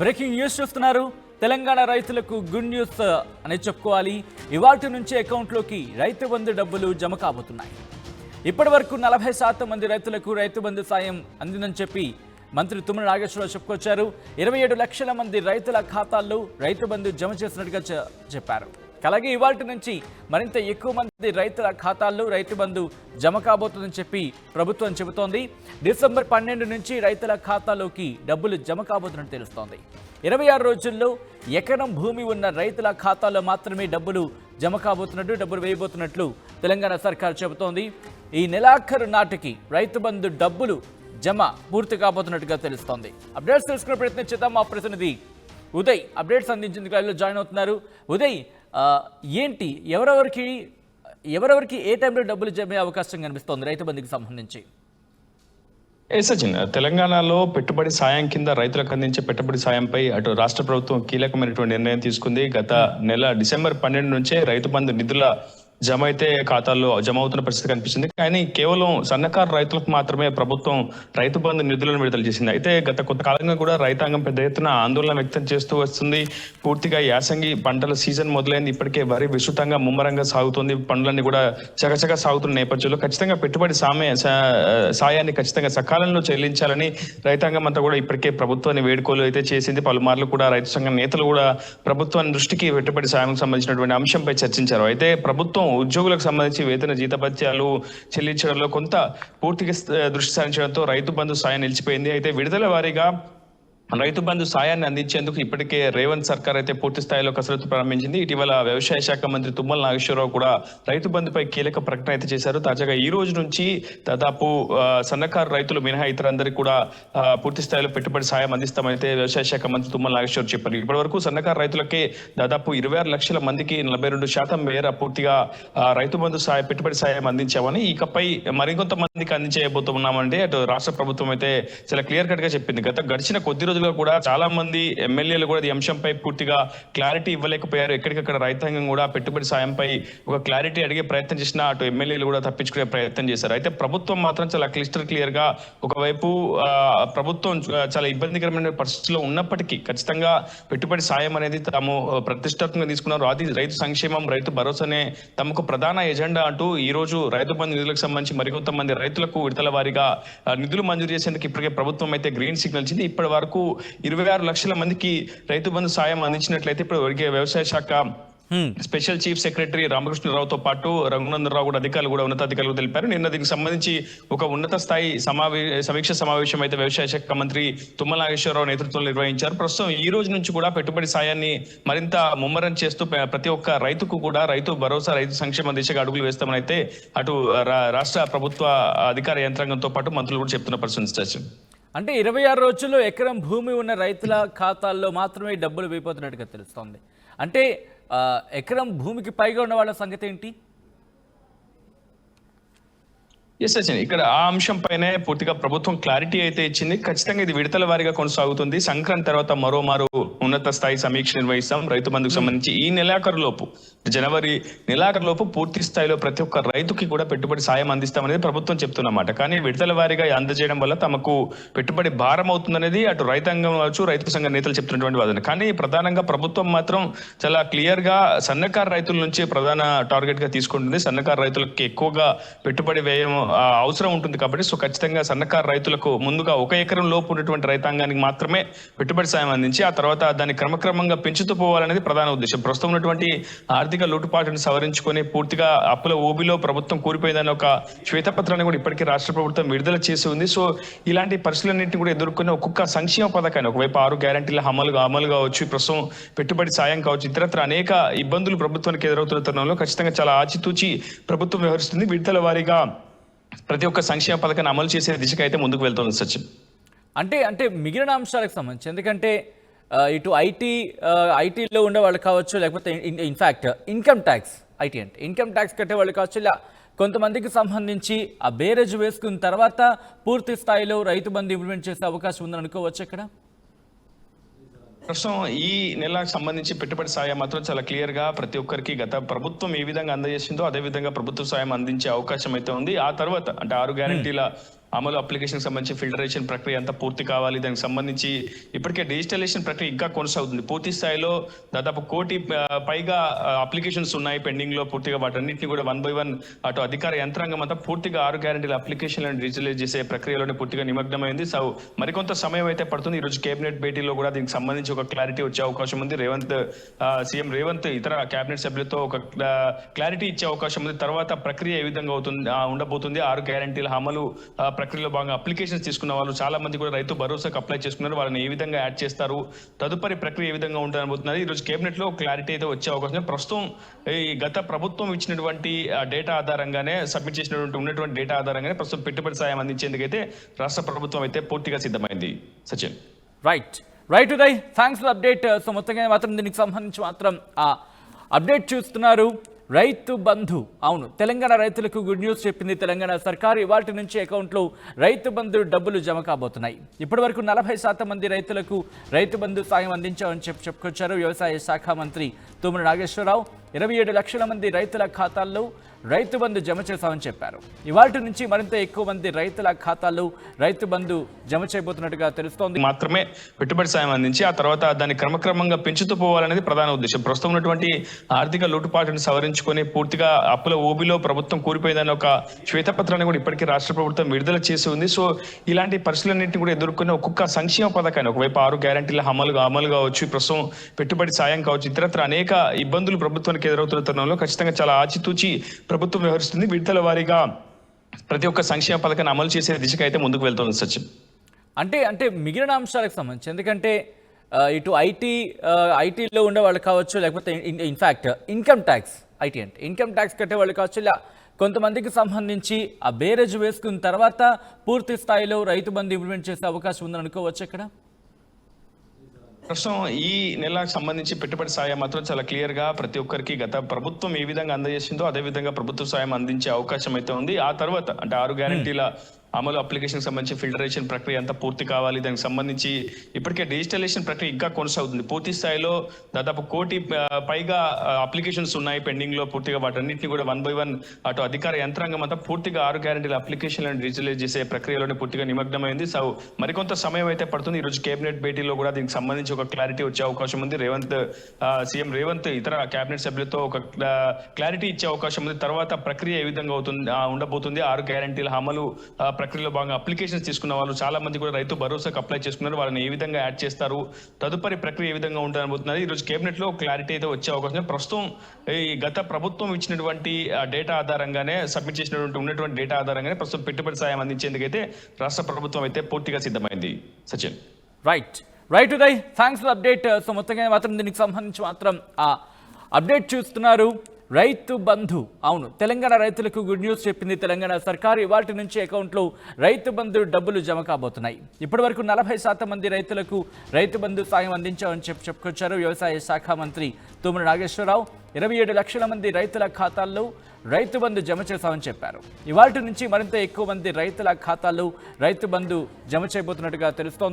Breaking news చూస్తున్నారు. తెలంగాణ రైతులకు good news అని చెప్పుకోవాలి. ఇవాల్టి నుంచి అకౌంట్లోకి రైతు బంధు డబ్బులు జమ కాబోతున్నాయి. ఇప్పటి వరకు 40% మంది రైతులకు రైతు బంధు సాయం అందిందని చెప్పి మంత్రి తుమ్మల నాగేశ్వరరావు చెప్పుకొచ్చారు. 27 లక్షల మంది రైతుల ఖాతాల్లో రైతు బంధు జమ చేసినట్టుగా చెప్పారు. అలాగే ఇవాల్టి నుంచి మరింత ఎక్కువ మంది రైతుల ఖాతాల్లో రైతు బంధు జమ కాబోతుందని చెప్పి ప్రభుత్వం చెబుతోంది. డిసెంబర్ 12 నుంచి రైతుల ఖాతాలోకి డబ్బులు జమ కాబోతున్నట్టు తెలుస్తోంది. 26 రోజుల్లో ఎకరం భూమి ఉన్న రైతుల ఖాతాలో మాత్రమే డబ్బులు జమ కాబోతున్నట్టు, డబ్బులు వేయబోతున్నట్లు తెలంగాణ సర్కార్ చెబుతోంది. ఈ నెలాఖరు నాటికి రైతు బంధు డబ్బులు జమ పూర్తి కాబోతున్నట్టుగా తెలుస్తోంది. అప్డేట్స్ తెలుసుకునే ప్రయత్నం చేద్దాం. మా ప్రతినిధి ఉదయ్ అప్డేట్స్ అందించేందుకు లైవ్లో జాయిన్ అవుతున్నారు. ఉదయ్, ఏంటి ఎవరెవరికి ఏ టైంలో డబ్బులు జమే అవకాశం కనిపిస్తోంది రైతు బంధుకి సంబంధించి? సచిన్, తెలంగాణలో పెట్టుబడి సాయం కింద రైతులకు అందించే పెట్టుబడి సాయంపై అటు రాష్ట్ర ప్రభుత్వం కీలకమైనటువంటి నిర్ణయం తీసుకుంది. గత నెల డిసెంబర్ 12 నుంచే రైతు బంధు నిధుల జమ అయితే ఖాతాల్లో జమ అవుతున్న పరిస్థితి కనిపిస్తుంది. కానీ కేవలం సన్నకారు రైతులకు మాత్రమే ప్రభుత్వం రైతు బంధు నిధులను విడుదల చేసింది. అయితే గత కొంతకాలంగా కూడా రైతాంగం పెద్ద ఎత్తున ఆందోళన వ్యక్తం చేస్తూ వస్తుంది. పూర్తిగా యాసంగి పంటల సీజన్ మొదలైంది. ఇప్పటికే వరి విస్తృతంగా ముమ్మరంగా సాగుతుంది. పండ్లన్నీ కూడా చకచగా సాగుతున్న నేపథ్యంలో ఖచ్చితంగా పెట్టుబడి సాయాన్ని ఖచ్చితంగా సకాలంలో చెల్లించాలని రైతాంగం అంతా కూడా ఇప్పటికే ప్రభుత్వాన్ని వేడుకోలు అయితే చేసింది. పలుమార్లు కూడా రైతు సంఘ నేతలు కూడా ప్రభుత్వాన్ని దృష్టికి పెట్టుబడి సాయానికి సంబంధించినటువంటి అంశంపై చర్చించారు. అయితే ప్రభుత్వం ఉద్యోగులకు సంబంధించి వేతన జీతభత్యాలు చెల్లించడంలో కొంత పూర్తిగా దృష్టి సారించడంతో రైతు బంధు సాయం నిలిచిపోయింది. అయితే విడుదల వారీగా రైతు బంధు సాయాన్ని అందించేందుకు ఇప్పటికే రేవంత్ సర్కార్ అయితే పూర్తి స్థాయిలో కసరత్తు ప్రారంభించింది. ఇటీవల వ్యవసాయ శాఖ మంత్రి తుమ్మల నాగేశ్వరరావు కూడా రైతు బంధుపై కీలక ప్రకటన అయితే చేశారు. తాజాగా ఈ రోజు నుంచి దాదాపు సన్నకారు రైతులు మినహా ఇతరందరికీ కూడా పూర్తి స్థాయిలో పెట్టుబడి సాయం అందిస్తామైతే వ్యవసాయ శాఖ మంత్రి తుమ్మల నాగేశ్వరరావు చెప్పారు. ఇప్పటి వరకు సన్నకారు రైతులకే దాదాపు 26 లక్షల మందికి 42% మేర పూర్తిగా రైతు బంధు పెట్టుబడి సాయం అందించామని, ఇకపై మరికొంతమందికి అందించబోతున్నామంటే అటు రాష్ట్ర ప్రభుత్వం అయితే చాలా క్లియర్ కట్ గా చెప్పింది. గడిచిన కొద్ది రోజులుగా కూడా చాలా మంది ఎమ్మెల్యేలు కూడా ఈ అంశంపై పూర్తిగా క్లారిటీ ఇవ్వలేకపోయారు. ఎక్కడికక్కడ రైతాంగం కూడా పెట్టుబడి సాయంపై ఒక క్లారిటీ అడిగే ప్రయత్నం చేసినా అటు ఎమ్మెల్యేలు కూడా తప్పించుకునే ప్రయత్నం చేశారు. అయితే ప్రభుత్వం మాత్రం చాలా క్లియర్ గా ఒకవైపు ప్రభుత్వం చాలా ఇబ్బందికరమైన పరిస్థితుల్లో ఉన్నప్పటికీ ఖచ్చితంగా పెట్టుబడి సాయం అనేది తాము ప్రతిష్టాత్మకంగా తీసుకున్నారు. అది రైతు సంక్షేమం, రైతు భరోసానే తమకు ప్రధాన ఎజెండా అంటూ ఈ రోజు రైతు బంధు నిధులకు సంబంధించి మరికొంతమంది రైతులకు విడతల వారీగా నిధులు మంజూరు చేసేందుకు ఇప్పటికే ప్రభుత్వం అయితే గ్రీన్ సిగ్నల్ ఇచ్చింది. ఇప్పటి వరకు 26 లక్షల మందికి రైతు బంధు సాయం అందించినట్లయితే ఇప్పుడు వ్యవసాయ శాఖ స్పెషల్ చీఫ్ సెక్రటరీ రామకృష్ణరావుతో పాటు రఘునందన్ రావు కూడా ఉన్నతాధికారులు తెలిపారు. నిన్న దీనికి సంబంధించి ఒక ఉన్నత స్థాయి సమీక్ష సమావేశం అయితే వ్యవసాయ శాఖ మంత్రి తుమ్మల నాగేశ్వరరావు నేతృత్వంలో నిర్వహించారు. ప్రస్తుతం ఈ రోజు నుంచి కూడా పెట్టుబడి సాయాన్ని మరింత ముమ్మరం చేస్తూ ప్రతి ఒక్క రైతుకు కూడా రైతు భరోసా, రైతు సంక్షేమ దిశగా అడుగులు వేస్తామని అయితే అటు రాష్ట్ర ప్రభుత్వ అధికార యంత్రాంగంతో పాటు మంత్రులు కూడా చెప్తున్న పరిస్థితి. అంటే 26 రోజుల్లో ఎకరం భూమి ఉన్న రైతుల ఖాతాల్లో మాత్రమే డబ్బులు వేయబోతున్నట్టుగా తెలుస్తోంది. అంటే ఎకరం భూమికి పైగా ఉన్న వాళ్ళ సంగతి ఏంటి? ఇక్కడ ఆ అంశం పైనే పూర్తిగా ప్రభుత్వం క్లారిటీ అయితే ఇచ్చింది. ఖచ్చితంగా ఇది విడతల వారీగా కొనసాగుతుంది. సంక్రాంతి తర్వాత మరోమారు ఉన్నత స్థాయి సమీక్ష నిర్వహిస్తాం. రైతు బంధుకు సంబంధించి ఈ నెలాఖరులోపు, జనవరి నెలాఖరులోపు పూర్తి స్థాయిలో ప్రతి ఒక్క రైతుకి కూడా పెట్టుబడి సాయం అందిస్తామనేది ప్రభుత్వం చెప్తున్నమాట. కానీ విడతల వారీగా అందజేయడం వల్ల తమకు పెట్టుబడి భారం అవుతుందనేది అటు రైతాంగం కావచ్చు, రైతు సంఘ నేతలు చెప్తున్నటువంటి వాదన. కానీ ప్రధానంగా ప్రభుత్వం మాత్రం చాలా క్లియర్ గా సన్నకారు రైతుల నుంచి ప్రధాన టార్గెట్ గా తీసుకుంటుంది. సన్నకారు రైతులకు ఎక్కువగా పెట్టుబడి వ్యయం అవసరం ఉంటుంది కాబట్టి ఖచ్చితంగా సన్నకారు రైతులకు ముందుగా 1 ఎకరం లోపు ఉన్నటువంటి రైతాంగానికి మాత్రమే పెట్టుబడి సాయం అందించి ఆ తర్వాత దాన్ని క్రమక్రమంగా పెంచుతూ పోవాలనేది ప్రధాన ఉద్దేశం. ప్రస్తుతం ఉన్నటువంటి ఆర్థిక లోటుపాటును సవరించుకొని పూర్తిగా అప్పుల ఊబిలో ప్రభుత్వం కూలిపోయిందని ఒక శ్వేతపత్రాన్ని కూడా ఇప్పటికీ రాష్ట్ర ప్రభుత్వం విడుదల చేసి ఉంది. సో ఇలాంటి పరిస్థితులన్నింటినీ కూడా ఎదుర్కొని ఒక్కొక్క సంక్షేమ పథకాన్ని, ఒకవైపు 6 గ్యారంటీల అమలు కావచ్చు, ప్రస్తుతం పెట్టుబడి సాయం కావచ్చు, ఇతరత్ర అనేక ఇబ్బందులు ప్రభుత్వానికి ఎదురవుతున్న తరుణంలో ఖచ్చితంగా చాలా ఆచితూచి ప్రభుత్వం వ్యవహరిస్తుంది. విడతల వారీగా ప్రతి ఒక్క సంక్షేమ పథకాన్ని అమలు చేసే దిశగా అయితే ముందుకు వెళ్తుంది సచిన్. అంటే మిగిలిన అంశాలకు సంబంధించి, ఎందుకంటే ఇటు ఐటీలో ఉండే వాళ్ళు కావచ్చు, లేకపోతే ఇన్ఫ్యాక్ట్ ఇన్కమ్ ట్యాక్స్ కట్టే వాళ్ళు కావచ్చు, ఇలా కొంతమందికి సంబంధించి ఆ బేరేజ్ వేసుకున్న తర్వాత పూర్తి స్థాయిలో రైతు బంధు ఇంప్లిమెంట్ చేసే అవకాశం ఉందని అనుకోవచ్చు. ఇక్కడ ప్రస్తుతం ఈ నెలకు సంబంధించి పెట్టుబడి సాయం మాత్రం చాలా క్లియర్ గా ప్రతి ఒక్కరికి గత ప్రభుత్వం ఏ విధంగా అందజేసిందో అదే విధంగా ప్రభుత్వ సాయం అందించే అవకాశం అయితే ఉంది. ఆ తర్వాత అంటే 6 గ్యారంటీల అమలు అప్లికేషన్ సంబంధించి ఫిల్టరేషన్ ప్రక్రియ అంతా పూర్తి కావాలి. దానికి సంబంధించి ఇప్పటికే డిజిటలైజేషన్ ప్రక్రియ ఇంకా కొనసాగుతుంది. పూర్తి స్థాయిలో దాదాపు 1 కోటి పైగా అప్లికేషన్స్ ఉన్నాయి పెండింగ్ లో. పూర్తిగా వాటన్నింటినీ కూడా 1 by 1 అటు అధికార యంత్రాంగం అంతా పూర్తిగా 6 గ్యారెంటీల అప్లికేషన్లను డిజిటలైజ్ చేసే ప్రక్రియలోనే పూర్తిగా నిమగ్నమైంది. సో మరికొంత సమయం అయితే పడుతుంది. ఈ రోజు కేబినెట్ భేటీలో కూడా దీనికి సంబంధించి ఒక క్లారిటీ వచ్చే అవకాశం ఉంది. సీఎం రేవంత్ ఇతర కేబినెట్ సభ్యులతో ఒక క్లారిటీ ఇచ్చే అవకాశం ఉంది. తర్వాత ప్రక్రియ ఏ విధంగా ఉండబోతుంది, 6 గ్యారెంటీల అమలు ప్రక్రియలో భాగంగా అప్లికేషన్స్ తీసుకున్న వాళ్ళు చాలా మంది కూడా రైతు భరోసాకు అప్లై చేసుకున్నారు. వాళ్ళని ఏ విధంగా యాడ్ చేస్తారు, తదుపరి ప్రక్రియ ఏ విధంగా ఉండబోతున్నది ఈ రోజు కేబినెట్ లో క్లారిటీ అయితే వచ్చే అవకాశం. ప్రస్తుతం ఈ గత ప్రభుత్వం ఇచ్చినటువంటి డేటా ఆధారంగానే సబ్మిట్ ఉన్నటువంటి డేటా ఆధారంగానే ప్రస్తుతం పెట్టుబడి సాయం అందించేందుకైతే రాష్ట్ర ప్రభుత్వం అయితే పూర్తిగా సిద్ధమైంది. Sachin. Right Uday, thanks for update. So మొత్తంగా మాత్రం దీనికి సంబంధించి మాత్రం ఆ అప్డేట్ చూస్తున్నారు. రైతు బంధు, అవును, తెలంగాణ రైతులకు గుడ్ న్యూస్ చెప్పింది తెలంగాణ సర్కారు. ఇవాల్టి నుంచి అకౌంట్లో రైతు బంధు డబ్బులు జమ కాబోతున్నాయి. ఇప్పటి వరకు 40% మంది రైతులకు రైతు బంధు సాయం అందించామని చెప్పుకొచ్చారు వ్యవసాయ శాఖ మంత్రి తుమ్మల నాగేశ్వరరావు. 27 లక్షల మంది రైతుల ఖాతాల్లో రైతు బంధు జమ చేశామని చెప్పారు. ఇవాల్టి నుంచి మరింత ఎక్కువ మంది రైతుల ఖాతాల్లో రైతు బంధు జమ చేయబోతున్నట్టుగా తెలుస్తోంది. మాత్రమే పెట్టుబడి సాయం అందించి ఆ తర్వాత దాన్ని క్రమక్రమంగా పెంచుతూ పోవాలనేది ప్రధాన ఉద్దేశం. ప్రస్తుతం ఉన్నటువంటి ఆర్థిక లోటుపాటును సవరించుకొని పూర్తిగా అప్పుల ఊబిలో ప్రభుత్వం కూలిపోయిందని ఒక శ్వేతపత్రాన్ని కూడా ఇప్పటికీ రాష్ట్ర ప్రభుత్వం విడుదల చేసి ఉంది. సో ఇలాంటి పరిస్థితులన్నింటినీ కూడా ఎదుర్కొని ఒక్కొక్క సంక్షేమ పథకాన్ని, ఒకవైపు 6 గ్యారెంటీల అమలు కావచ్చు, ప్రస్తుతం పెట్టుబడి సాయం కావచ్చు, ఇతరత్ర అనేక ఇబ్బందులు ప్రభుత్వానికి ఎదురవుతున్న తరుణంలో ఖచ్చితంగా చాలా ఆచితూచి ప్రభుత్వం వ్యవహరిస్తుంది. విడతల వారీగా ప్రతి ఒక్క సంక్షేమ పథకాన్ని అమలు చేసే దిశగా అయితే ముందుకు వెళ్తోంది. సచిన్, అంటే మిగిలిన అంశాలకు సంబంధించి, ఎందుకంటే ఇటు ఐటీలో ఉండే వాళ్ళు కావచ్చు, లేకపోతే ఇన్ఫ్యాక్ట్ ఇన్కమ్ ట్యాక్స్ కట్టే వాళ్ళు కావచ్చు, ఇలా కొంతమందికి సంబంధించి ఆ బేరేజ్ వేసుకున్న తర్వాత పూర్తి స్థాయిలో రైతు బంధు ఇంప్లిమెంట్ చేసే అవకాశం ఉందని అనుకోవచ్చు. ఇక్కడ ప్రస్తుతం ఈ నెలకు సంబంధించి పెట్టుబడి సాయం మాత్రం చాలా క్లియర్ గా ప్రతి ఒక్కరికి గత ప్రభుత్వం ఏ విధంగా అందజేసిందో అదే విధంగా ప్రభుత్వ సాయం అందించే అవకాశం అయితే ఉంది. ఆ తర్వాత అంటే 6 గ్యారెంటీల అమలు అప్లికేషన్ సంబంధించి ఫిల్టరేషన్ ప్రక్రియ అంతా పూర్తి కావాలి. దానికి సంబంధించి ఇప్పటికే డిజిటలైజేషన్ ప్రక్రియ ఇంకా కొనసాగుతుంది. పూర్తి స్థాయిలో దాదాపు 1 కోటి పైగా అప్లికేషన్స్ ఉన్నాయి పెండింగ్ లో. పూర్తిగా వాటన్నింటినీ కూడా 1 by 1 అటు అధికార యంత్రాంగం అంతా పూర్తిగా 6 గ్యారెంటీల అప్లికేషన్లను డిజిటలైజ్ చేసే ప్రక్రియలోనే పూర్తిగా నిమగ్నమైంది. సో మరికొంత సమయం అయితే పడుతుంది. ఈ రోజు కేబినెట్ భేటీలో కూడా దీనికి సంబంధించి ఒక క్లారిటీ వచ్చే అవకాశం ఉంది. సీఎం రేవంత్ ఇతర కేబినెట్ సభ్యులతో ఒక క్లారిటీ ఇచ్చే అవకాశం ఉంది. తర్వాత ప్రక్రియ ఏ విధంగా ఉండబోతుంది, 6 గ్యారెంటీల అమలు ప్రక్రియలో భాగంగా అప్లికేషన్స్ తీసుకున్న వాళ్ళు చాలా మంది కూడా రైతు భరోసాకు అప్లై చేసుకున్నారు. వాళ్ళని ఏ విధంగా యాడ్ చేస్తారు, తదుపరి ప్రక్రియ ఏ విధంగా ఉండబోతున్నది ఈ రోజు కేబినెట్ లో క్లారిటీ అయితే వచ్చే అవకాశం. ప్రస్తుతం ఈ గత ప్రభుత్వం ఇచ్చినటువంటి డేటా ఆధారంగానే సబ్మిట్ ఉన్నటువంటి డేటా ఆధారంగానే ప్రస్తుతం పెట్టుబడి సాయం అందించేందుకైతే రాష్ట్ర ప్రభుత్వం అయితే పూర్తిగా సిద్ధమైంది. Sachin. Right Uday, thanks for update. So మొత్తంగా మాత్రం దీనికి సంబంధించి మాత్రం ఆ అప్డేట్ చూస్తున్నారు. రైతు బంధు, అవును, తెలంగాణ రైతులకు గుడ్ న్యూస్ చెప్పింది తెలంగాణ సర్కారు. ఇవాల్టి నుంచి అకౌంట్లో రైతు బంధు డబ్బులు జమ కాబోతున్నాయి. ఇప్పటి వరకు 40% మంది రైతులకు రైతు బంధు సాయం అందించామని చెప్పుకొచ్చారు వ్యవసాయ శాఖ మంత్రి తుమ్మల నాగేశ్వరరావు. 27 లక్షల మంది రైతుల ఖాతాల్లో రైతు బంధు జమ చేశామని చెప్పారు. ఇవాల్టి నుంచి మరింత ఎక్కువ మంది రైతుల ఖాతాల్లో రైతు బంధు జమ చేయబోతున్నట్టుగా తెలుస్తోంది.